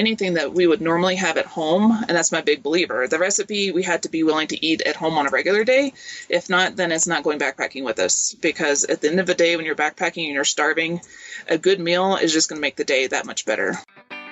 anything that we would normally have at home. And that's my big believer. The recipe, we had to be willing to eat at home on a regular day. If not, then it's not going backpacking with us, because at the end of the day, when you're backpacking and you're starving, a good meal is just going to make the day that much better.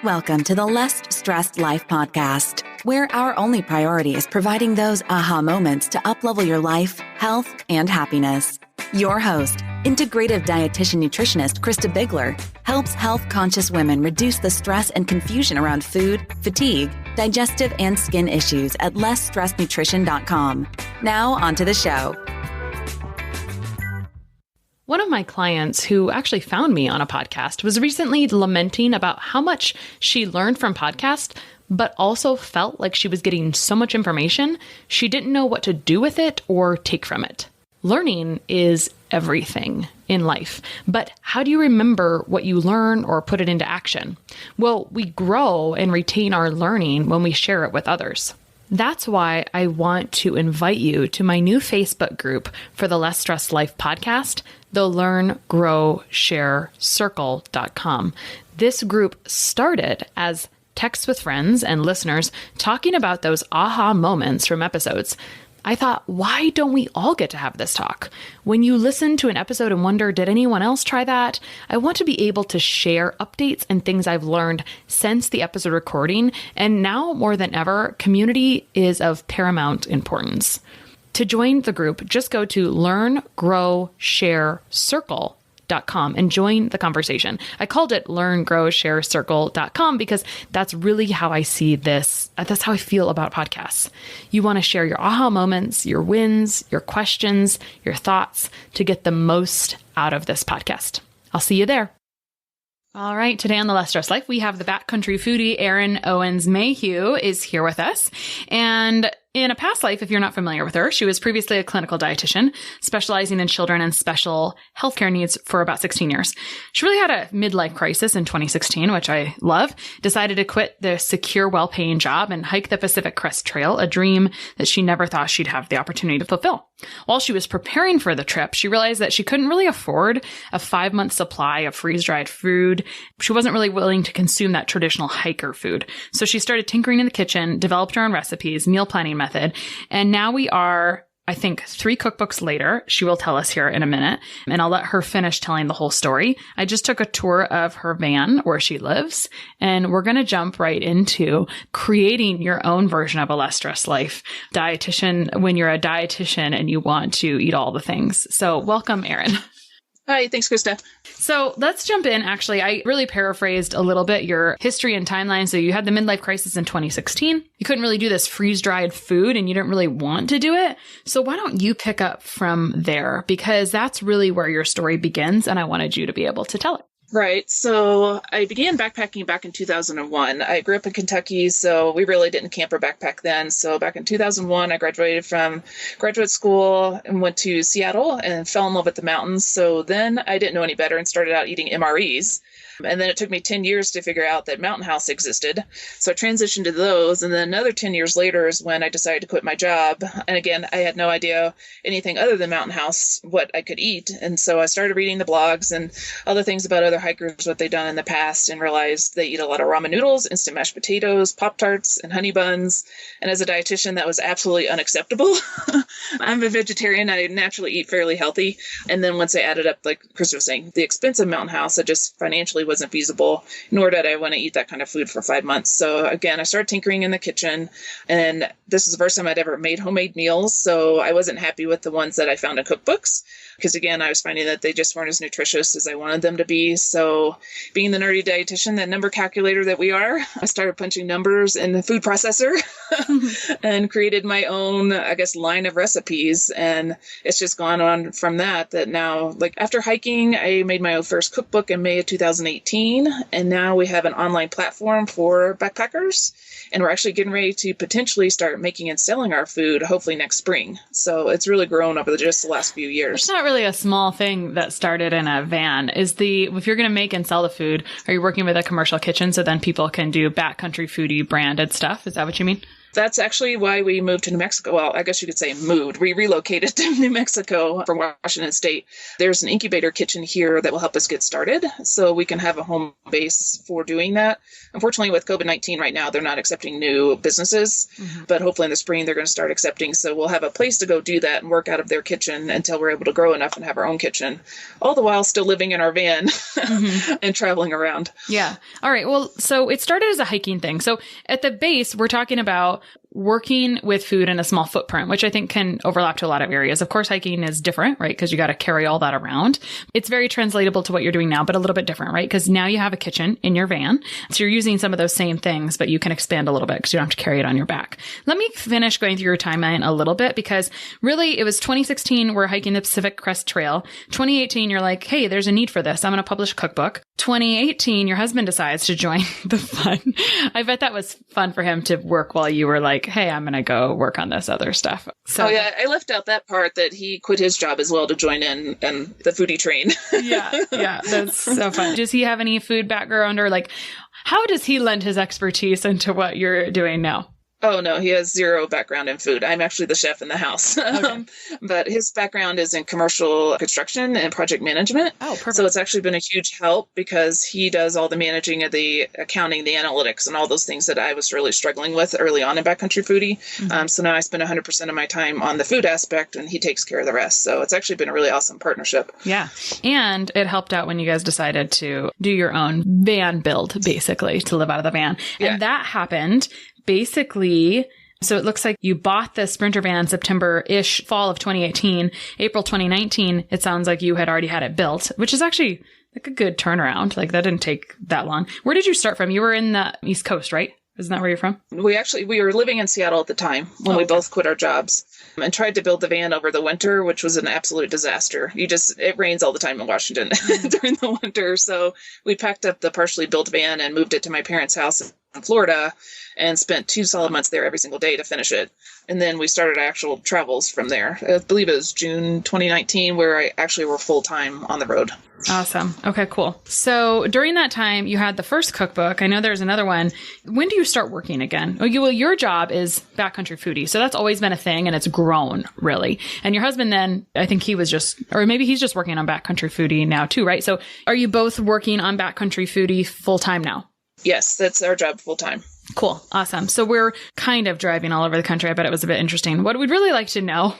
Welcome to the Less Stressed Life podcast, where our only priority is providing those aha moments to uplevel your life, health, and happiness. Your host, integrative dietitian nutritionist Krista Bigler, helps health-conscious women reduce the stress and confusion around food, fatigue, digestive, and skin issues at lessstressednutrition.com. Now, onto the show. One of my clients who actually found me on a podcast was recently lamenting about how much she learned from podcasts, but also felt like she was getting so much information, she didn't know what to do with it or take from it. Learning is everything in life, but how do you remember what you learn or put it into action? Well, we grow and retain our learning when we share it with others. That's why I want to invite you to my new Facebook group for the Less Stressed Life podcast, the Learn, Grow, Share Circle.com. This group started as texts with friends and listeners talking about those aha moments from episodes. I thought, why don't we all get to have this talk? When you listen to an episode and wonder, did anyone else try that? I want to be able to share updates and things I've learned since the episode recording. And now more than ever, community is of paramount importance. To join the group, just go to learngrowsharecircle.com and join the conversation. I called it learngrowsharecircle.com because that's really how I see this. That's how I feel about podcasts. You want to share your aha moments, your wins, your questions, your thoughts to get the most out of this podcast. I'll see you there. All right. Today on the Less Stressed Life, we have the Backcountry Foodie, Aaron Owens Mayhew is here with us. And in a past life, if you're not familiar with her, she was previously a clinical dietitian, specializing in children and special healthcare needs for about 16 years. She really had a midlife crisis in 2016, which I love, decided to quit the secure, well-paying job and hike the Pacific Crest Trail, a dream that she never thought she'd have the opportunity to fulfill. While she was preparing for the trip, she realized that she couldn't really afford a 5-month supply of freeze-dried food. She wasn't really willing to consume that traditional hiker food. So she started tinkering in the kitchen, developed her own recipes, meal planning method. And now we are, I think, 3 cookbooks later. She will tell us here in a minute, and I'll let her finish telling the whole story. I just took a tour of her van where she lives, and we're going to jump right into creating your own version of a less stressed life. Dietitian, when you're a dietitian and you want to eat all the things. So welcome, Erin. Hi, thanks, Krista. So let's jump in. Actually, I really paraphrased a little bit your history and timeline. So you had the midlife crisis in 2016. You couldn't really do this freeze-dried food and you didn't really want to do it. So why don't you pick up from there? Because that's really where your story begins. And I wanted you to be able to tell it. Right. So I began backpacking back in 2001. I grew up in Kentucky, so we really didn't camp or backpack then. So back in 2001, I graduated from graduate school and went to Seattle and fell in love with the mountains. So then I didn't know any better and started out eating MREs. And then it took me 10 years to figure out that Mountain House existed. So I transitioned to those. And then another 10 years later is when I decided to quit my job. And again, I had no idea anything other than Mountain House, what I could eat. And so I started reading the blogs and other things about other hikers, what they've done in the past, and realized they eat a lot of ramen noodles, instant mashed potatoes, Pop-Tarts, and honey buns. And as a dietitian, that was absolutely unacceptable. I'm a vegetarian. I naturally eat fairly healthy. And then once I added up, like Chris was saying, the expense of Mountain House, I just financially wasn't feasible, nor did I want to eat that kind of food for 5 months. So again, I started tinkering in the kitchen, and this is the first time I'd ever made homemade meals. So I wasn't happy with the ones that I found in cookbooks, because again, I was finding that they just weren't as nutritious as I wanted them to be. So being the nerdy dietitian, that number calculator that we are, I started punching numbers in the food processor and created my own, I guess, line of recipes. And it's just gone on from that now, like after hiking, I made my own first cookbook in May of 2018. And now we have an online platform for backpackers. And we're actually getting ready to potentially start making and selling our food, hopefully next spring. So it's really grown over just the last few years. It's not really a small thing that started in a van. If you're going to make and sell the food, are you working with a commercial kitchen so then people can do Backcountry Foodie branded stuff? Is that what you mean? That's actually why we moved to New Mexico. Well, I guess you could say moved. We relocated to New Mexico from Washington State. There's an incubator kitchen here that will help us get started so we can have a home base for doing that. Unfortunately, with COVID-19 right now, they're not accepting new businesses, but hopefully in the spring they're going to start accepting. So we'll have a place to go do that and work out of their kitchen until we're able to grow enough and have our own kitchen, all the while still living in our van and traveling around. Yeah. All right. Well, so it started as a hiking thing. So at the base, we're talking about working with food in a small footprint, which I think can overlap to a lot of areas. Of course, hiking is different, right? Because you got to carry all that around. It's very translatable to what you're doing now, but a little bit different, right? Because now you have a kitchen in your van. So you're using some of those same things, but you can expand a little bit because you don't have to carry it on your back. Let me finish going through your timeline a little bit, because really it was 2016, we're hiking the Pacific Crest Trail. 2018, you're like, hey, there's a need for this. I'm going to publish a cookbook. 2018, your husband decides to join the fun. I bet that was fun for him to work while you were like, hey, I'm going to go work on this other stuff. So, oh, yeah. I left out that part that he quit his job as well to join in the foodie train. Yeah. That's so fun. Does he have any food background, or like, how does he lend his expertise into what you're doing now? Oh, no, he has zero background in food. I'm actually the chef in the house. Okay. But his background is in commercial construction and project management. Oh, perfect. So it's actually been a huge help because he does all the managing of the accounting, the analytics, and all those things that I was really struggling with early on in Backcountry Foodie. So now I spend 100% of my time on the food aspect, and he takes care of the rest. So it's actually been a really awesome partnership. Yeah. And it helped out when you guys decided to do your own van build, basically, to live out of the van. Yeah. And that happened basically. So it looks like you bought the Sprinter van September-ish, fall of 2018. April 2019, it sounds like you had already had it built, which is actually like a good turnaround. Like that didn't take that long. Where did you start from? You were in the East Coast, right? Isn't that where you're from? We were living in Seattle at the time when we both quit our jobs and tried to build the van over the winter, which was an absolute disaster. It rains all the time in Washington during the winter. So we packed up the partially built van and moved it to my parents' house in Florida and spent 2 solid months there every single day to finish it. And then we started actual travels from there. I believe it was June 2019 where I actually were full-time on the road. Awesome. Okay, cool. So during that time, you had the first cookbook. I know there's another one. When do you start working again? Well, your job is Backcountry Foodie. So that's always been a thing, and it's grown, really. And your husband then, I think he was just, or maybe he's just working on Backcountry Foodie now too, right? So are you both working on Backcountry Foodie full-time now? Yes, that's our job full-time. Cool. Awesome. So we're kind of driving all over the country. I bet it was a bit interesting. What we'd really like to know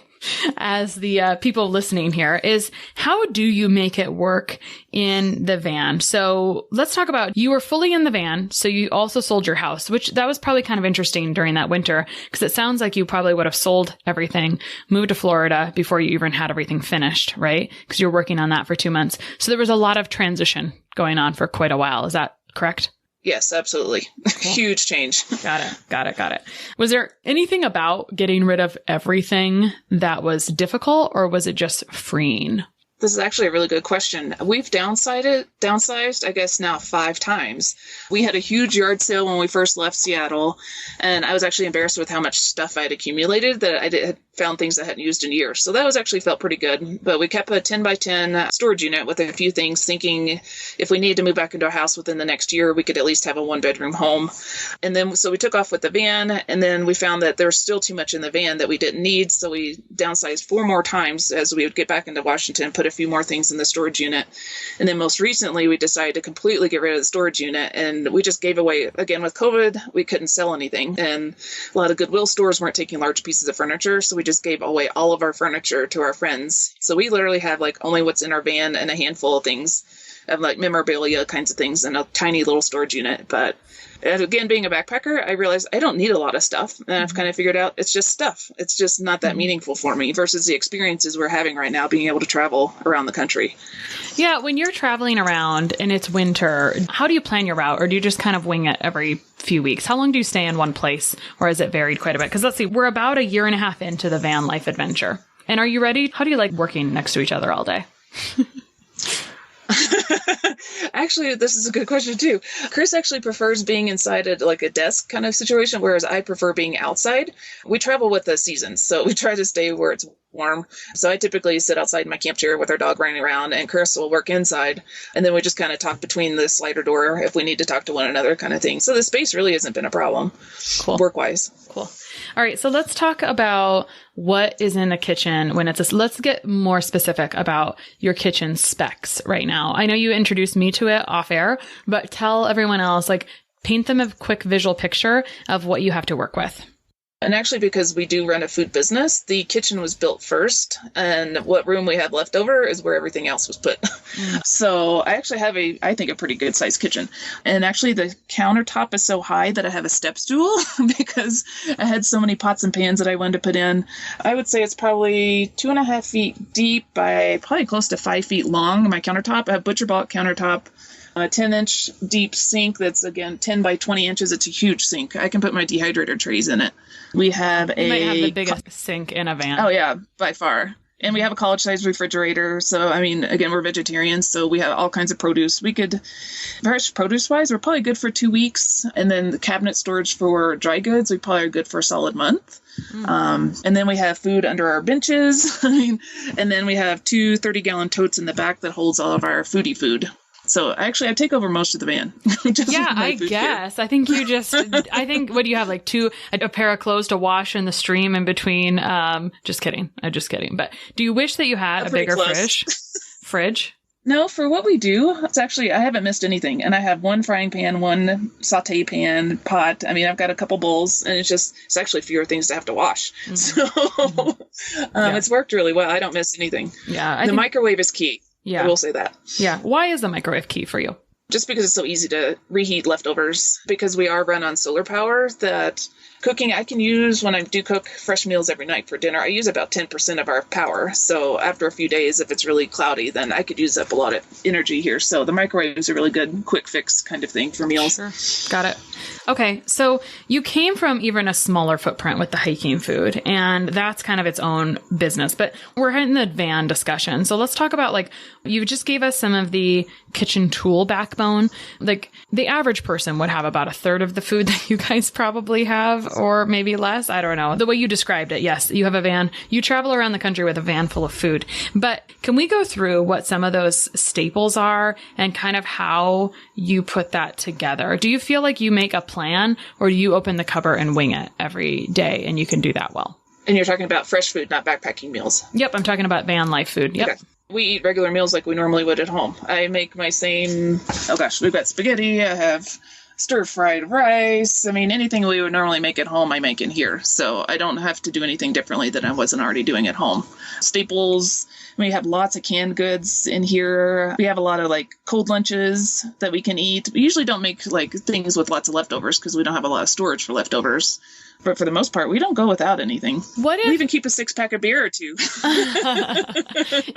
as the people listening here is, how do you make it work in the van? So let's talk about, you were fully in the van. So you also sold your house, which that was probably kind of interesting during that winter, because it sounds like you probably would have sold everything, moved to Florida before you even had everything finished, right? Because you were working on that for 2 months. So there was a lot of transition going on for quite a while. Is that correct? Yes, absolutely. Cool. Huge change. Got it. Was there anything about getting rid of everything that was difficult, or was it just freeing? This is actually a really good question. We've downsized, I guess, now 5 times. We had a huge yard sale when we first left Seattle, and I was actually embarrassed with how much stuff I had accumulated that I had found things I hadn't used in years. So that was actually felt pretty good. But we kept a 10 by 10 storage unit with a few things, thinking if we needed to move back into a house within the next year, we could at least have a 1-bedroom home. And then, so we took off with the van, and then we found that there was still too much in the van that we didn't need. So we downsized 4 more times as we would get back into Washington, put a few more things in the storage unit. And then most recently, we decided to completely get rid of the storage unit, and we just gave away, again, with COVID, we couldn't sell anything. And a lot of Goodwill stores weren't taking large pieces of furniture. So we just gave away all of our furniture to our friends. So we literally have like only what's in our van and a handful of things, of like memorabilia kinds of things, in a tiny little storage unit. But again, being a backpacker, I realized I don't need a lot of stuff. And I've kind of figured out it's just stuff. It's just not that meaningful for me versus the experiences we're having right now, being able to travel around the country. Yeah. When you're traveling around and it's winter, how do you plan your route? Or do you just kind of wing it every few weeks? How long do you stay in one place? Or has it varied quite a bit? Because let's see, we're about 1.5 years into the van life adventure. And are you ready? How do you like working next to each other all day? Actually, this is a good question too. Chris actually prefers being inside at like a desk kind of situation, whereas I prefer being outside. We travel with the seasons, so we try to stay where it's warm. So I typically sit outside in my camp chair with our dog running around, and Chris will work inside. And then we just kind of talk between the slider door if we need to talk to one another kind of thing. So the space really hasn't been a problem. Cool. Work-wise. Cool. All right. So let's talk about what is in the kitchen when it's let's get more specific about your kitchen specs right now. I know you introduced me to it off air, but tell everyone else, like, paint them a quick visual picture of what you have to work with. And actually, because we do run a food business, the kitchen was built first, and what room we had left over is where everything else was put. So I actually have I think, a pretty good sized kitchen. And actually, the countertop is so high that I have a step stool because I had so many pots and pans that I wanted to put in. I would say it's probably 2.5 feet deep by probably close to 5 feet long. My countertop, I have butcher block countertop. A 10-inch deep sink that's, again, 10 by 20 inches. It's a huge sink. I can put my dehydrator trays in it. We have You might have the biggest sink in a van. Oh, yeah, by far. And we have a college-sized refrigerator. So, I mean, again, we're vegetarians, so we have all kinds of produce. We could, fresh produce-wise, we're probably good for 2 weeks. And then the cabinet storage for dry goods, we probably are good for a solid month. And then we have food under our benches. And then we have 2 30-gallon totes in the back that holds all of our foodie food. So actually, I take over most of the van. Yeah, I guess. Here. I think what do you have, like a pair of clothes to wash in the stream in between? Just kidding. I'm just kidding. But do you wish that you had a bigger fridge? No, for what we do, it's actually, I haven't missed anything. And I have 1 frying pan, 1 saute pan, pot. I mean, I've got a couple bowls, and it's actually fewer things to have to wash. So It's worked really well. I don't miss anything. Yeah. The microwave is key. Yeah. I will say that. Yeah. Why is the microwave key for you? Just because it's so easy to reheat leftovers, because we are run on solar power, that cooking, I can use when I do cook fresh meals every night for dinner. I use about 10% of our power. So after a few days, if it's really cloudy, then I could use up a lot of energy here. So the microwave is a really good quick fix kind of thing for meals. Sure. Got it. Okay. So you came from even a smaller footprint with the hiking food, and that's kind of its own business, but we're in the van discussion. So let's talk about, like, you just gave us some of the kitchen tool backbone. Like, the average person would have about a third of the food that you guys probably have, or maybe less. I don't know. The way you described it, yes, you have a van. You travel around the country with a van full of food. But can we go through what some of those staples are and kind of how you put that together? Do you feel like you make a plan, or do you open the cupboard and wing it every day, and you can do that well? And you're talking about fresh food, not backpacking meals. Yep, I'm talking about van life food. Yep. Okay. We eat regular meals like we normally would at home. I make my same, we've got spaghetti, I have stir-fried rice. I mean, anything we would normally make at home, I make in here. So I don't have to do anything differently than I wasn't already doing at home. Staples, we have lots of canned goods in here. We have a lot of, like, cold lunches that we can eat. We usually don't make, like, things with lots of leftovers because we don't have a lot of storage for leftovers. But for the most part, we don't go without anything. We even keep a 6-pack of beer or 2.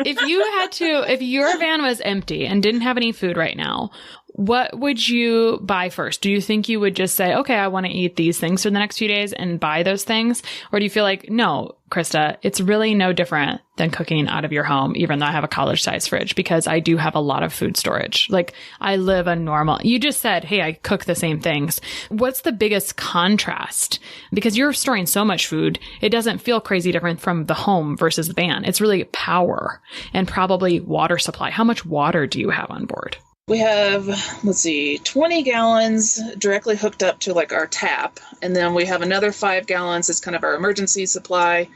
If your van was empty and didn't have any food right now, what would you buy first? Do you think you would just say, okay, I want to eat these things for the next few days and buy those things? Or do you feel like, no, Krista, it's really no different than cooking out of your home, even though I have a college-sized fridge, because I do have a lot of food storage. Like, I live a normal, you just said, hey, I cook the same things. What's the biggest contrast? Because you're storing so much food, it doesn't feel crazy different from the home versus the van. It's really power and probably water supply. How much water do you have on board? We have, 20 gallons directly hooked up to, like, our tap. And then we have another 5 gallons that's kind of our emergency supply.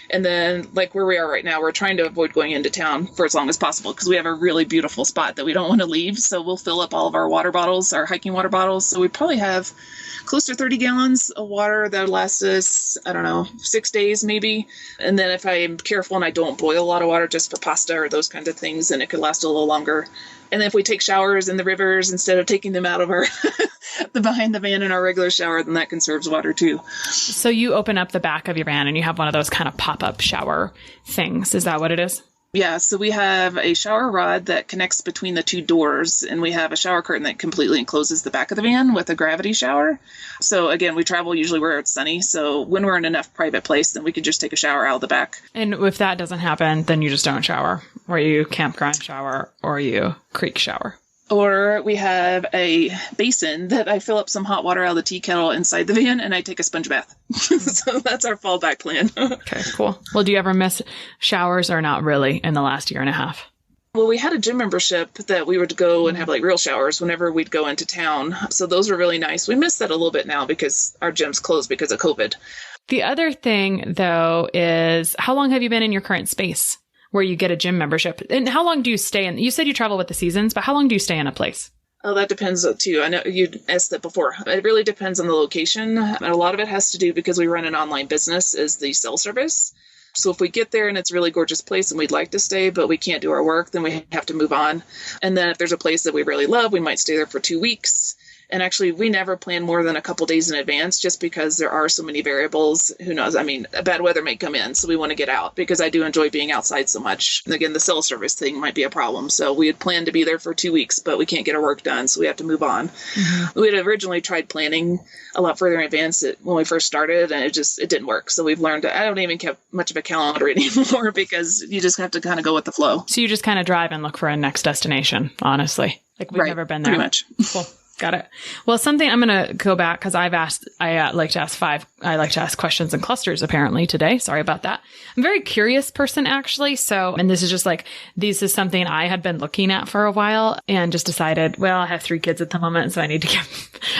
And then, like, where we are right now, we're trying to avoid going into town for as long as possible because we have a really beautiful spot that we don't want to leave. So we'll fill up all of our water bottles, our hiking water bottles. So we probably have close to 30 gallons of water that would last us, 6 days maybe. And then if I'm careful and I don't boil a lot of water just for pasta or those kinds of things, then it could last a little longer. And then if we take showers in the rivers instead of taking them out of our behind the van in our regular shower, then that conserves water too. So you open up the back of your van and you have one of those kind of pop-up shower things. Is that what it is? Yeah, so we have a shower rod that connects between the 2 doors, and we have a shower curtain that completely encloses the back of the van with a gravity shower. So again, we travel usually where it's sunny, so when we're in enough private place, then we could just take a shower out of the back. And if that doesn't happen, then you just don't shower, or you campground shower, or you creek shower. Or we have a basin that I fill up some hot water out of the tea kettle inside the van, and I take a sponge bath. So that's our fallback plan. Okay, cool. Well, do you ever miss showers, or not really, in the last year and a half? Well, we had a gym membership that we would go and have, like, real showers whenever we'd go into town. So those were really nice. We miss that a little bit now because our gym's closed because of COVID. The other thing, though, is how long have you been in your current space where you get a gym membership? And how long do you stay in? You said you travel with the seasons, but how long do you stay in a place? Oh, that depends too. I know you asked that before. It really depends on the location. And a lot of it has to do because we run an online business is the cell service. So if we get there and it's a really gorgeous place and we'd like to stay, but we can't do our work, then we have to move on. And then if there's a place that we really love, we might stay there for 2 weeks. And actually, we never plan more than a couple days in advance just because there are so many variables. Who knows? I mean, bad weather may come in, so we want to get out because I do enjoy being outside so much. And again, the cell service thing might be a problem. So we had planned to be there for 2 weeks, but we can't get our work done, so we have to move on. Mm-hmm. We had originally tried planning a lot further in advance when we first started, and it didn't work. So we've learned I don't even keep much of a calendar anymore because you just have to kind of go with the flow. So you just kind of drive and look for a next destination, honestly. Like we've never been there. Pretty much. Cool. Got it. Well, something I'm going to go back because I like to ask questions in clusters apparently today. Sorry about that. I'm a very curious person actually. So, and this is something I had been looking at for a while and just decided, well, I have 3 kids at the moment. So I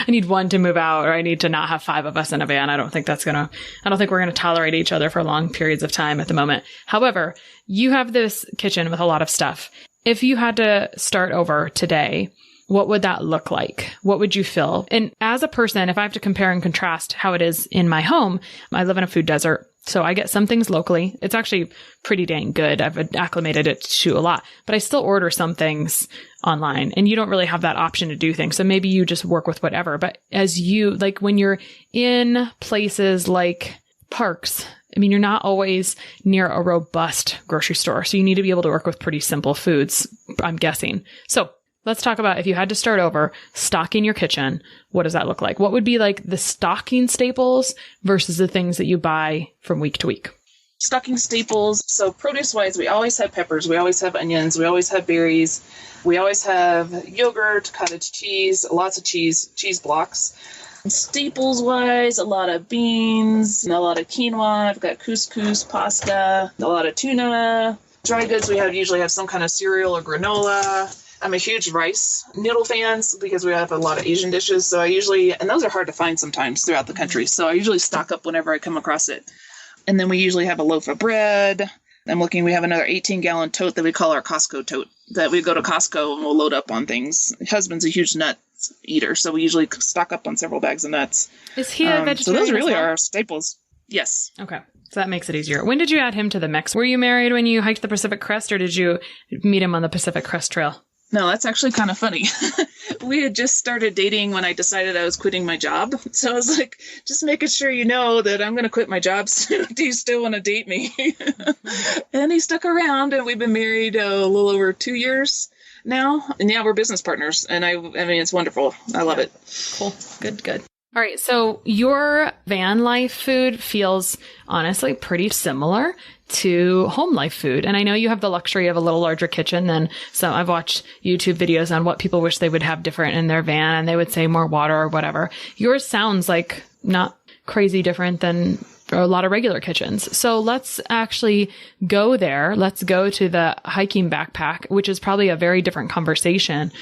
need one to move out or I need to not have 5 of us in a van. I don't think we're going to tolerate each other for long periods of time at the moment. However, you have this kitchen with a lot of stuff. If you had to start over today, what would that look like? What would you feel? And as a person, if I have to compare and contrast how it is in my home, I live in a food desert. So I get some things locally. It's actually pretty dang good. I've acclimated it to a lot, but I still order some things online and you don't really have that option to do things. So maybe you just work with whatever. But when you're in places like parks, I mean, you're not always near a robust grocery store. So you need to be able to work with pretty simple foods, I'm guessing. So let's talk about if you had to start over, stocking your kitchen, what does that look like? What would be like the stocking staples versus the things that you buy from week to week? Stocking staples. So produce-wise, we always have peppers. We always have onions. We always have berries. We always have yogurt, cottage cheese, lots of cheese blocks. Staples-wise, a lot of beans, a lot of quinoa. I've got couscous, pasta, a lot of tuna. Dry goods, we usually have some kind of cereal or granola. I'm a huge rice noodle fan because we have a lot of Asian dishes. So and those are hard to find sometimes throughout the country. So I usually stock up whenever I come across it. And then we usually have a loaf of bread. We have another 18-gallon tote that we call our Costco tote that we go to Costco and we'll load up on things. My husband's a huge nut eater, so we usually stock up on several bags of nuts. Is he a vegetarian? So those really are our staples. Yes. Okay. So that makes it easier. When did you add him to the mix? Were you married when you hiked the Pacific Crest or did you meet him on the Pacific Crest Trail? No, that's actually kind of funny. We had just started dating when I decided I was quitting my job. So I was like, just making sure you know that I'm going to quit my job soon. Do you still want to date me? And he stuck around and we've been married a little over 2 years now. And yeah, we're business partners. And I mean, it's wonderful. I love it. Cool. Good. All right. So your van life food feels honestly pretty similar to home life food. And I know you have the luxury of a little larger kitchen than some. I've watched YouTube videos on what people wish they would have different in their van and they would say more water or whatever. Yours sounds like not crazy different than a lot of regular kitchens. So let's actually go there. Let's go to the hiking backpack, which is probably a very different conversation.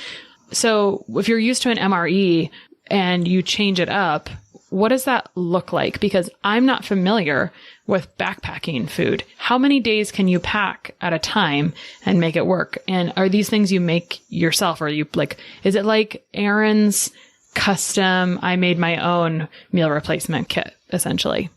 So if you're used to an MRE and you change it up, what does that look like? Because I'm not familiar with backpacking food. How many days can you pack at a time and make it work? And are these things you make yourself? Or is it like Aaron's custom, I made my own meal replacement kit, essentially?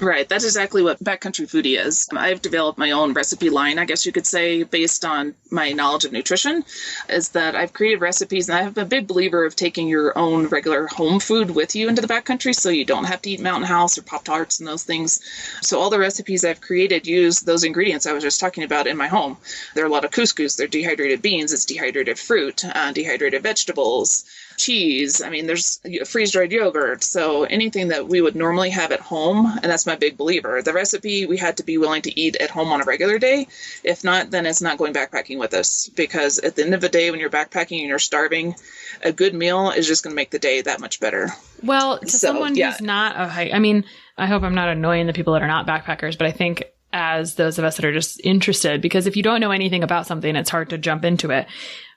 Right. That's exactly what Backcountry Foodie is. I've developed my own recipe line, I guess you could say, based on my knowledge of nutrition, is that I've created recipes, and I'm a big believer of taking your own regular home food with you into the backcountry so you don't have to eat Mountain House or Pop-Tarts and those things. So all the recipes I've created use those ingredients I was just talking about in my home. There are a lot of couscous, they're dehydrated beans, it's dehydrated fruit, dehydrated vegetables, cheese. I mean, there's freeze-dried yogurt. So anything that we would normally have at home, and that's my big believer. The recipe we had to be willing to eat at home on a regular day. If not, then it's not going backpacking with us. Because at the end of the day, when you're backpacking and you're starving, a good meal is just going to make the day that much better. Well, to someone who's not a hike, I mean, I hope I'm not annoying the people that are not backpackers, but I think as those of us that are just interested, because if you don't know anything about something, it's hard to jump into it.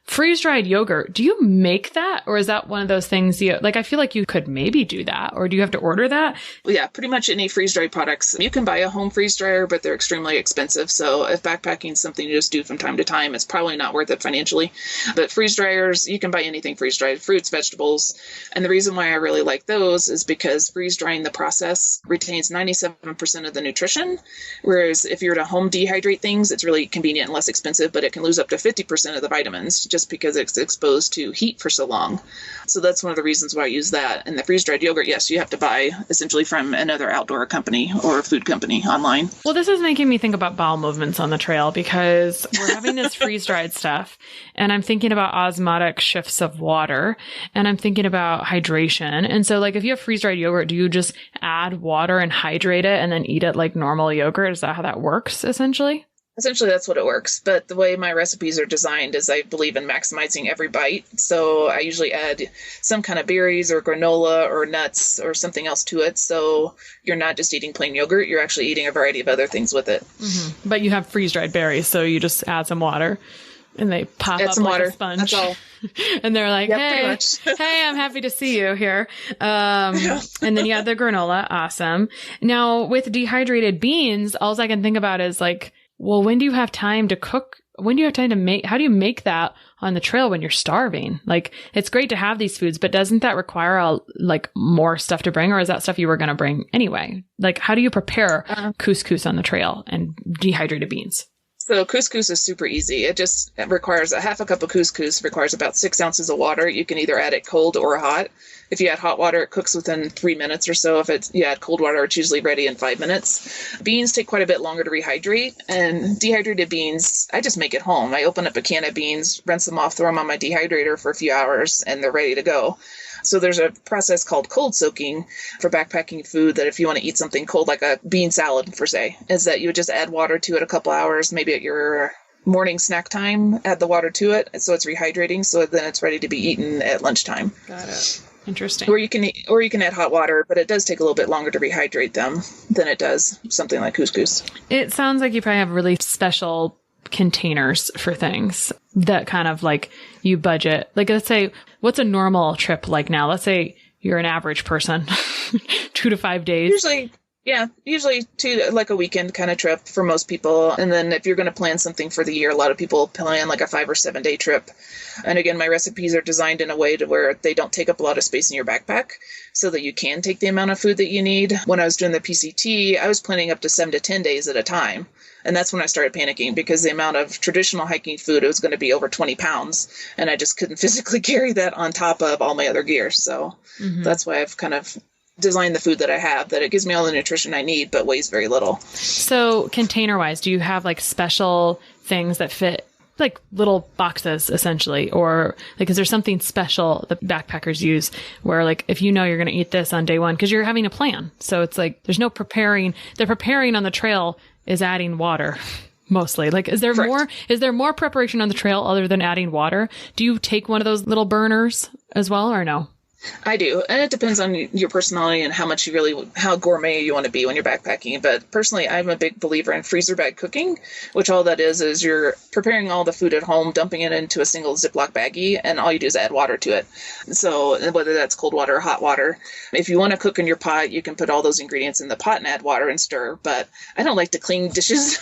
freeze-dried yogurt, do you make that? Or is that one of those things I feel like you could maybe do that, or do you have to order that? Well, yeah, pretty much any freeze-dried products. You can buy a home freeze dryer, but they're extremely expensive. So if backpacking is something you just do from time to time, it's probably not worth it financially. But freeze dryers, you can buy anything freeze-dried, fruits, vegetables. And the reason why I really like those is because freeze-drying the process retains 97% of the nutrition. Whereas if you were to home dehydrate things, it's really convenient and less expensive, but it can lose up to 50% of the vitamins just because it's exposed to heat for so long. So that's one of the reasons why I use that. And the freeze-dried yogurt, yes, you have to buy essentially from another outdoor company or food company online. Well, this is making me think about bowel movements on the trail because we're having this freeze-dried stuff, and I'm thinking about osmotic shifts of water, and I'm thinking about hydration. And so if you have freeze-dried yogurt, do you just add water and hydrate it and then eat it like normal yogurt? Is that how that works, essentially? Essentially, that's what it works. But the way my recipes are designed is I believe in maximizing every bite. So I usually add some kind of berries or granola or nuts or something else to it. So you're not just eating plain yogurt. You're actually eating a variety of other things with it. Mm-hmm. But you have freeze-dried berries, so you just add some water and they pop add up some like water. A sponge. That's all. And they're like, yep, hey, I'm happy to see you here. And then you add the granola. Awesome. Now, with dehydrated beans, all I can think about is well, when do you have time to cook? When do you have time to make, how do you make that on the trail when you're starving? It's great to have these foods, but doesn't that require more stuff to bring, or is that stuff you were going to bring anyway? How do you prepare couscous on the trail and dehydrated beans? So couscous is super easy. It requires a half a cup of couscous, requires about 6 ounces of water. You can either add it cold or hot. If you add hot water, it cooks within 3 minutes or so. If you add cold water, it's usually ready in 5 minutes. Beans take quite a bit longer to rehydrate, and dehydrated beans, I just make at home. I open up a can of beans, rinse them off, throw them on my dehydrator for a few hours, and they're ready to go. So there's a process called cold soaking for backpacking food that if you want to eat something cold, like a bean salad, per se, is that you would just add water to it a couple hours, maybe at your morning snack time, add the water to it. So it's rehydrating. So then it's ready to be eaten at lunchtime. Got it. Interesting. Or you can add hot water, but it does take a little bit longer to rehydrate them than it does something like couscous. It sounds like you probably have really special containers for things that kind of you budget. Let's say, what's a normal trip like now? Let's say you're an average person, 2 to 5 days. Usually a weekend kind of trip for most people. And then if you're going to plan something for the year, a lot of people plan a 5 or 7 day trip. And again, my recipes are designed in a way to where they don't take up a lot of space in your backpack so that you can take the amount of food that you need. When I was doing the PCT, I was planning up to 7 to 10 days at a time. And that's when I started panicking because the amount of traditional hiking food, it was going to be over 20 pounds. And I just couldn't physically carry that on top of all my other gear. So that's why I've kind of designed the food that I have, that it gives me all the nutrition I need, but weighs very little. So container wise, do you have special things that fit little boxes essentially? Or is there something special that backpackers use where if you're going to eat this on day one, because you're having a plan. So it's there's no preparing. The preparing on the trail is adding water mostly. Is there more preparation on the trail other than adding water? Do you take one of those little burners as well, or no? I do. And it depends on your personality and how gourmet you want to be when you're backpacking. But personally, I'm a big believer in freezer bag cooking, which all that is you're preparing all the food at home, dumping it into a single Ziploc baggie, and all you do is add water to it. So whether that's cold water or hot water, if you want to cook in your pot, you can put all those ingredients in the pot and add water and stir. But I don't like to clean dishes.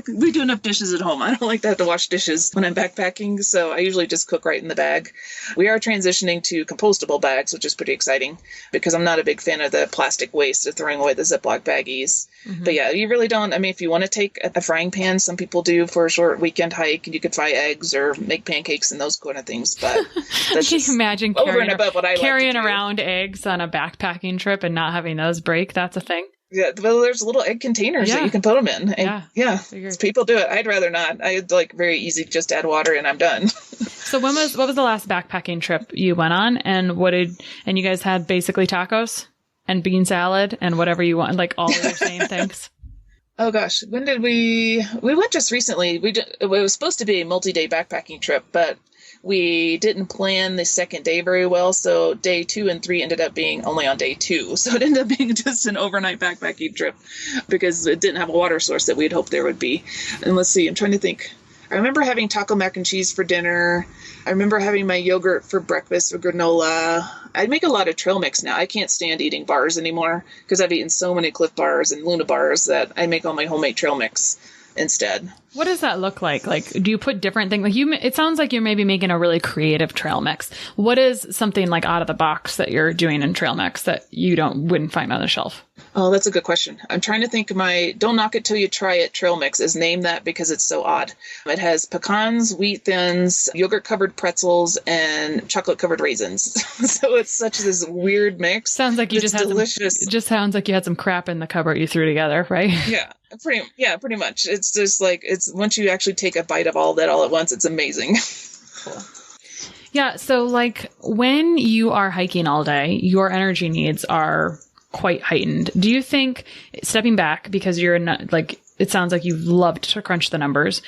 We do enough dishes at home. I don't like to have to wash dishes when I'm backpacking. So I usually just cook right in the bag. We are transitioning to compostable bags, which is pretty exciting because I'm not a big fan of the plastic waste of throwing away the Ziploc baggies. But yeah, you really don't. I mean, if you want to take a frying pan, some people do for a short weekend hike, and you could fry eggs or make pancakes and those kind of things. But that's can you imagine over and above what I carrying like to around eggs on a backpacking trip and not having those break? That's a thing. Yeah, well, there's little egg containers that you can put them in. And people do it. I'd rather not. I'd very easy, just add water and I'm done. So what was the last backpacking trip you went on, and you guys had basically tacos and bean salad and whatever you want, all of the same things? Oh gosh, when did we went just recently. It was supposed to be a multi-day backpacking trip, but we didn't plan the second day very well, so day 2 and 3 ended up being only on day 2. So it ended up being just an overnight backpacking trip because it didn't have a water source that we'd hoped there would be. And let's see, I'm trying to think. I remember having taco mac and cheese for dinner. I remember having my yogurt for breakfast or granola. I make a lot of trail mix now. I can't stand eating bars anymore because I've eaten so many Cliff bars and Luna bars that I make all my homemade trail mix instead. What does that look like? Like, do you put different things? Like it sounds like you're maybe making a really creative trail mix. What is something like out of the box that you're doing in trail mix that you wouldn't find on the shelf? Oh, that's a good question. I'm trying to think of my Don't Knock It Till You Try It trail mix is named that because it's so odd. It has pecans, wheat thins, yogurt-covered pretzels, and chocolate-covered raisins. So it's such this weird mix. Sounds like you just had delicious. It just sounds like you had some crap in the cupboard you threw together, right? Yeah. Pretty much. It's just like, it's once you actually take a bite of all that all at once, it's amazing. Cool. Yeah. So like when you are hiking all day, your energy needs are quite heightened. Do you think, stepping back, because you're not like, it sounds like you've loved to crunch the numbers,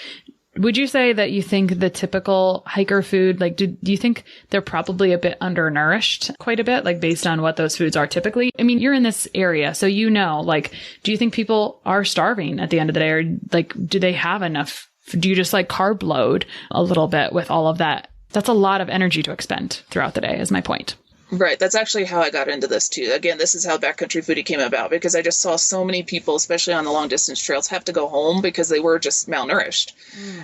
would you say that you think the typical hiker food, like, do you think they're probably a bit undernourished quite a bit, like based on what those foods are typically? I mean, you're in this area, so like, do you think people are starving at the end of the day, or like, do they have enough? Do you just like carb load a little bit with all of that? That's a lot of energy to expend throughout the day, is my point. Right. That's actually how I got into this too. Again, this is how Backcountry Foodie came about, because I just saw so many people, especially on the long distance trails, have to go home because they were just malnourished.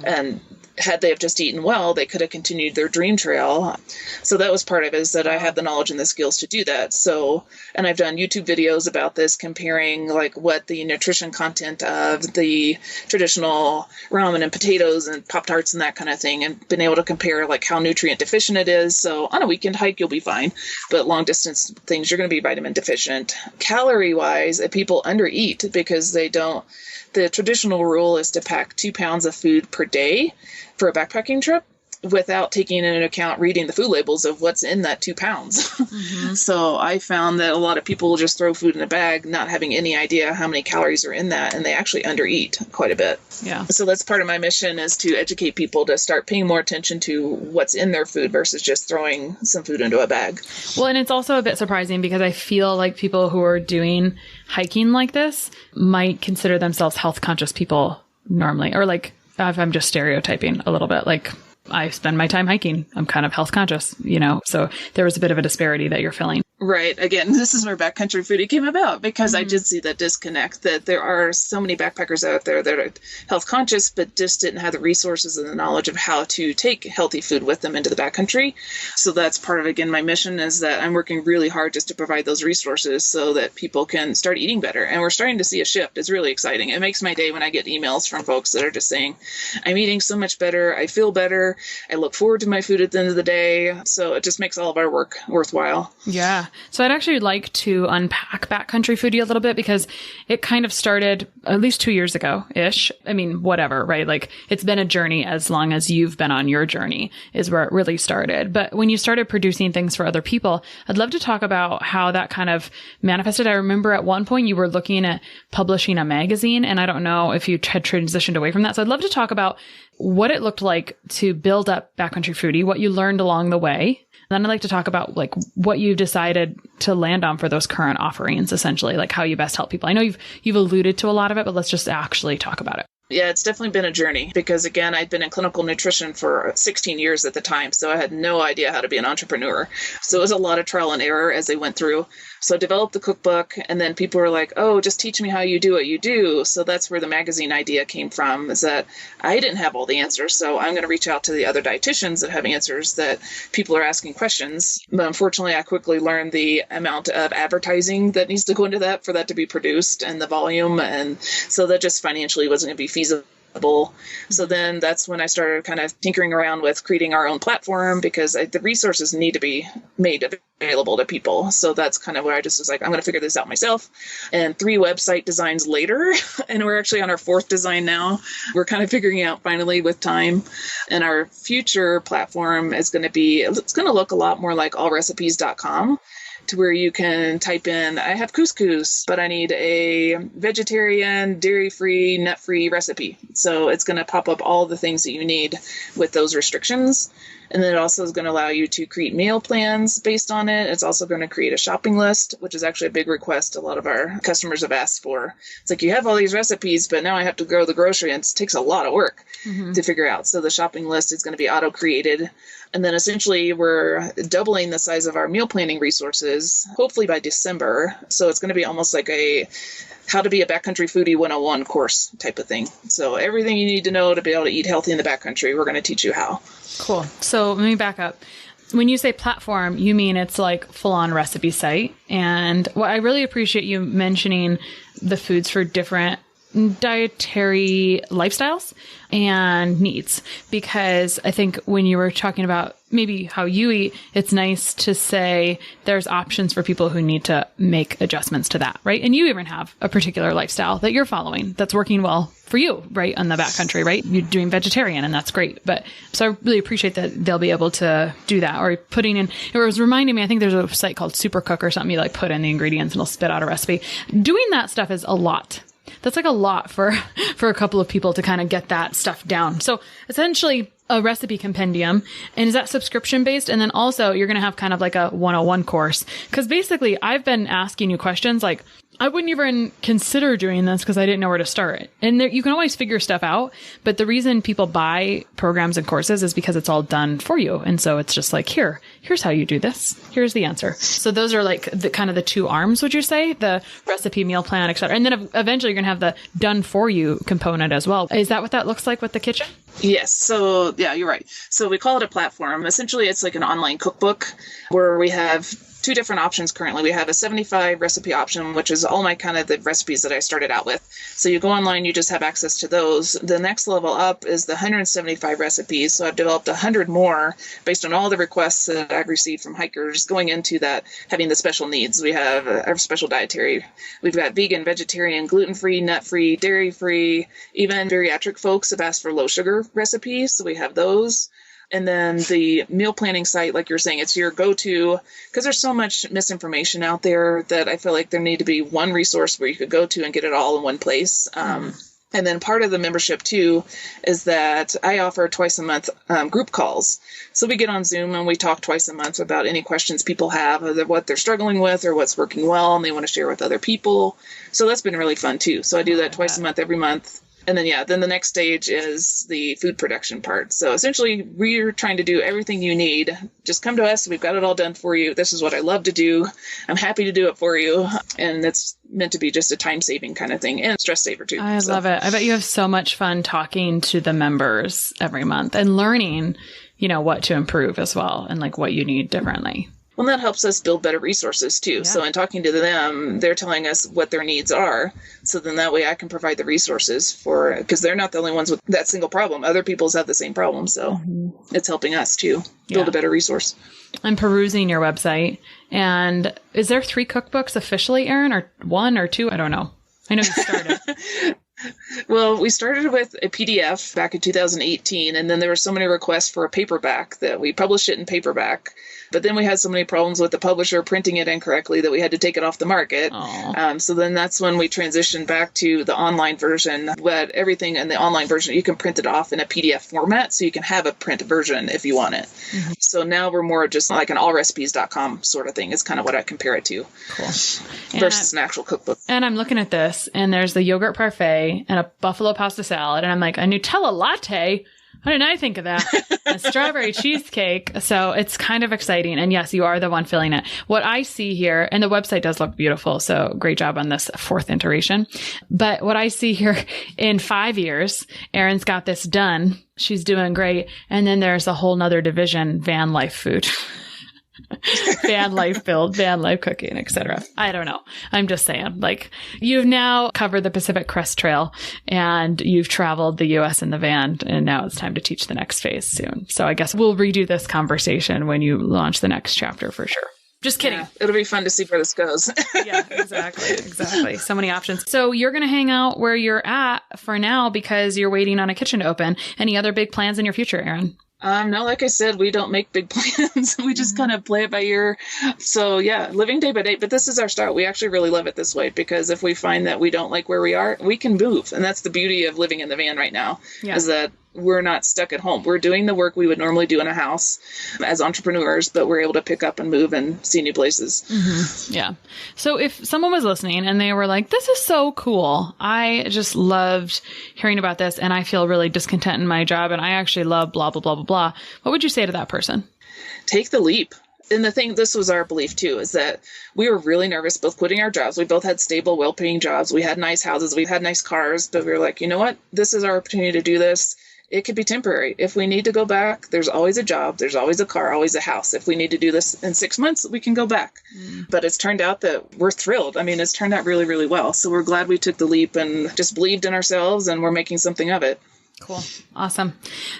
And had they have just eaten well, they could have continued their dream trail. So that was part of it, is that I have the knowledge and the skills to do that. So, and I've done YouTube videos about this, comparing like what the nutrition content of the traditional ramen and potatoes and Pop-Tarts and that kind of thing, and been able to compare like how nutrient deficient it is. So on a weekend hike, you'll be fine. But long distance things, you're going to be vitamin deficient. Calorie wise, people undereat because they don't. The traditional rule is to pack 2 pounds of food per day for a backpacking trip, without taking into account reading the food labels of what's in that 2 pounds. So I found that a lot of people will just throw food in a bag, not having any idea how many calories are in that, and they actually undereat quite a bit. Yeah. So that's part of my mission, is to educate people to start paying more attention to what's in their food versus just throwing some food into a bag. Well, and it's also a bit surprising because I feel like people who are doing hiking like this might consider themselves health conscious people normally, or like, if I'm just stereotyping a little bit, like, I spend my time hiking, I'm kind of health conscious, so there was a bit of a disparity that you're feeling. Right. Again, this is where Backcountry Foodie came about, because I did see that disconnect, that there are so many backpackers out there that are health conscious, but just didn't have the resources and the knowledge of how to take healthy food with them into the backcountry. So that's part of, again, my mission, is that I'm working really hard just to provide those resources so that people can start eating better. And we're starting to see a shift. It's really exciting. It makes my day when I get emails from folks that are just saying, I'm eating so much better. I feel better. I look forward to my food at the end of the day. So it just makes all of our work worthwhile. Yeah. So I'd actually like to unpack Backcountry Foodie a little bit, because it kind of started at least 2 years ago-ish. I mean, whatever, right? Like, it's been a journey as long as you've been on your journey is where it really started. But when you started producing things for other people, I'd love to talk about how that kind of manifested. I remember at one point you were looking at publishing a magazine, and I don't know if you had transitioned away from that. So I'd love to talk about what it looked like to build up Backcountry Foodie, what you learned along the way. Then I'd like to talk about like what you've decided to land on for those current offerings, essentially, like how you best help people. I know you've alluded to a lot of it, but let's just actually talk about it. Yeah, it's definitely been a journey, because again, I'd been in clinical nutrition for 16 years at the time, so I had no idea how to be an entrepreneur. So it was a lot of trial and error as I went through. So I developed the cookbook, and then people were like, oh, just teach me how you do what you do. So that's where the magazine idea came from, is that I didn't have all the answers. So I'm going to reach out to the other dietitians that have answers, that people are asking questions. But unfortunately, I quickly learned the amount of advertising that needs to go into that for that to be produced, and the volume. And so that just financially wasn't going to be feasible. So then that's when I started kind of tinkering around with creating our own platform, because the resources need to be made available to people. So that's kind of where I just was like, I'm going to figure this out myself. And 3 website designs later, and we're actually on our 4th design now. We're kind of figuring out finally with time. And our future platform is going to look a lot more like allrecipes.com. to where you can type in, I have couscous, but I need a vegetarian, dairy-free, nut-free recipe. So it's going to pop up all the things that you need with those restrictions. And then it also is going to allow you to create meal plans based on it. It's also going to create a shopping list, which is actually a big request a lot of our customers have asked for. It's like, you have all these recipes, but now I have to go to the grocery, and it takes a lot of work to figure out. So the shopping list is going to be auto-created. And then essentially we're doubling the size of our meal planning resources, hopefully by December. So it's going to be almost like a how to be a backcountry foodie 101 course type of thing. So everything you need to know to be able to eat healthy in the backcountry, we're going to teach you how. Cool. So let me back up. When you say platform, you mean it's like full-on recipe site. And well, I really appreciate you mentioning the foods for different dietary lifestyles and needs, because I think when you were talking about maybe how you eat, it's nice to say there's options for people who need to make adjustments to that, right? And you even have a particular lifestyle that you're following that's working well for you, right? On the backcountry, right? You're doing vegetarian, and that's great. But so I really appreciate that they'll be able to do that, or putting in, it was reminding me, I think there's a site called Supercook or something. You like put in the ingredients and it'll spit out a recipe. Doing that stuff is a lot. That's like a lot for a couple of people to kind of get that stuff down. So essentially a recipe compendium. And is that subscription based? And then also you're going to have kind of like a 101 course. Because basically I've been asking you questions like, I wouldn't even consider doing this because I didn't know where to start. And there, you can always figure stuff out. But the reason people buy programs and courses is because it's all done for you. And so it's just like, here's how you do this. Here's the answer. So those are like the kind of the two arms, would you say? The recipe, meal plan, et cetera. And then eventually you're going to have the done for you component as well. Is that what that looks like with the kitchen? Yes. So yeah, you're right. So we call it a platform. Essentially, it's like an online cookbook where we have two different options currently. We have a 75 recipe option, which is all my kind of the recipes that I started out with. So you go online, you just have access to those. The next level up is the 175 recipes. So I've developed 100 more based on all the requests that I've received from hikers going into that, having the special needs. We have our special dietary. We've got vegan, vegetarian, gluten-free, nut-free, dairy-free. Even bariatric folks have asked for low sugar recipes. So we have those. And then the meal planning site, like you're saying, it's your go-to, because there's so much misinformation out there that I feel like there need to be one resource where you could go to and get it all in one place. And then part of the membership, too, is that I offer twice a month group calls. So we get on Zoom and we talk twice a month about any questions people have, or what they're struggling with or what's working well and they want to share with other people. So that's been really fun, too. So I do that twice a month, every month. And then, then the next stage is the food production part. So essentially, we're trying to do everything you need. Just come to us. We've got it all done for you. This is what I love to do. I'm happy to do it for you. And it's meant to be just a time-saving kind of thing and stress saver, too. I love it. I bet you have so much fun talking to the members every month and learning, what to improve as well and like what you need differently. Well, that helps us build better resources, too. Yeah. So in talking to them, they're telling us what their needs are. So then that way I can provide the resources because they're not the only ones with that single problem. Other people's have the same problem. So it's helping us, too, build a better resource. I'm perusing your website. And is there 3 cookbooks officially, Erin, or 1 or 2? I don't know. I know you started. Well, we started with a PDF back in 2018, and then there were so many requests for a paperback that we published it in paperback. But then we had so many problems with the publisher printing it incorrectly that we had to take it off the market. So then that's when we transitioned back to the online version. But everything in the online version, you can print it off in a PDF format, so you can have a print version if you want it. So now we're more just like an allrecipes.com sort of thing is kind of what I compare it to. Cool. Versus an actual cookbook. And I'm looking at this, and there's the yogurt parfait and a buffalo pasta salad. And I'm like, a Nutella latte? How did I think of that? A strawberry cheesecake. So it's kind of exciting. And yes, you are the one filling it. What I see here, and the website does look beautiful. So great job on this 4th iteration. But what I see here in 5 years, Erin's got this done. She's doing great. And then there's a whole nother division, van life food. Van life build, van life cooking, etc. I don't know. I'm just saying, like, you've now covered the Pacific Crest Trail and you've traveled the U.S. in the van, and now it's time to teach the next phase soon. So I guess we'll redo this conversation when you launch the next chapter for sure. Just kidding. Yeah, it'll be fun to see where this goes. Yeah, exactly. So many options. So you're going to hang out where you're at for now because you're waiting on a kitchen to open. Any other big plans in your future, Erin? No, like I said, we don't make big plans. We just kind of play it by ear. So yeah, living day by day. But this is our start. We actually really love it this way, because if we find that we don't like where we are, we can move. And that's the beauty of living in the van right now, is that we're not stuck at home. We're doing the work we would normally do in a house as entrepreneurs, but we're able to pick up and move and see new places. Mm-hmm. Yeah. So if someone was listening and they were like, this is so cool, I just loved hearing about this and I feel really discontent in my job and I actually love blah, blah, blah, blah, blah, what would you say to that person? Take the leap. And the thing, this was our belief too, is that we were really nervous both quitting our jobs. We both had stable, well-paying jobs. We had nice houses. We had nice cars. But we were like, you know what? This is our opportunity to do this. It could be temporary. If we need to go back, there's always a job. There's always a car, always a house. If we need to do this in 6 months, we can go back. But it's turned out that we're thrilled. I mean, it's turned out really, really well. So we're glad we took the leap and just believed in ourselves and we're making something of it. Cool. Awesome.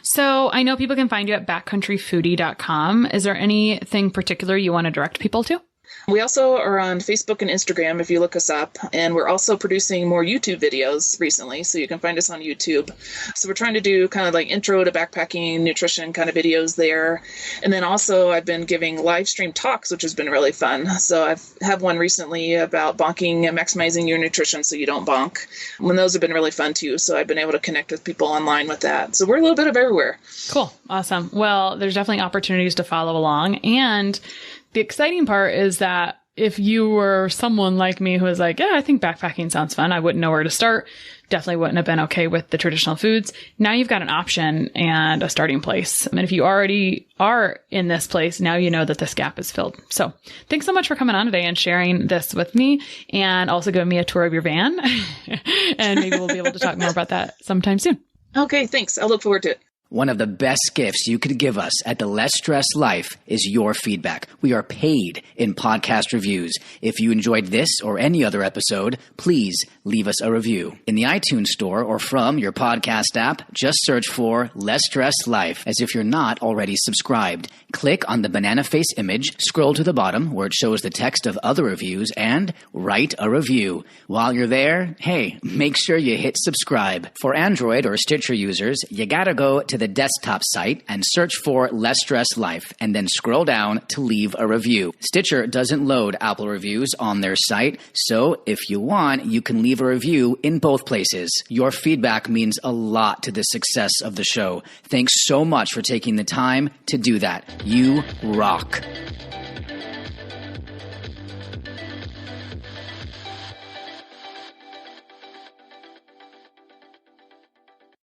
So I know people can find you at backcountryfoodie.com. Is there anything particular you want to direct people to? We also are on Facebook and Instagram if you look us up. And we're also producing more YouTube videos recently, so you can find us on YouTube. So we're trying to do kind of like intro to backpacking, nutrition kind of videos there. And then also I've been giving live stream talks, which has been really fun. So I've had one recently about bonking and maximizing your nutrition so you don't bonk. And those have been really fun too. So I've been able to connect with people online with that. So we're a little bit of everywhere. Cool. Awesome. Well, there's definitely opportunities to follow along. And the exciting part is that if you were someone like me who was like, yeah, I think backpacking sounds fun, I wouldn't know where to start, definitely wouldn't have been okay with the traditional foods. Now you've got an option and a starting place. And if you already are in this place, now you know that this gap is filled. So thanks so much for coming on today and sharing this with me and also giving me a tour of your van. And maybe we'll be able to talk more about that sometime soon. Okay, thanks. I look forward to it. One of the best gifts you could give us at the Less Stress Life is your feedback. We are paid in podcast reviews. If you enjoyed this or any other episode, please leave us a review. In the iTunes store or from your podcast app, just search for Less Stress Life as if you're not already subscribed. Click on the banana face image, scroll to the bottom where it shows the text of other reviews, and write a review. While you're there, hey, make sure you hit subscribe. For Android or Stitcher users, you gotta go to the desktop site and search for Less Stress Life and then scroll down to leave a review. Stitcher doesn't load Apple reviews on their site, so if you want, you can leave a review in both places. Your feedback means a lot to the success of the show. Thanks so much for taking the time to do that. You rock.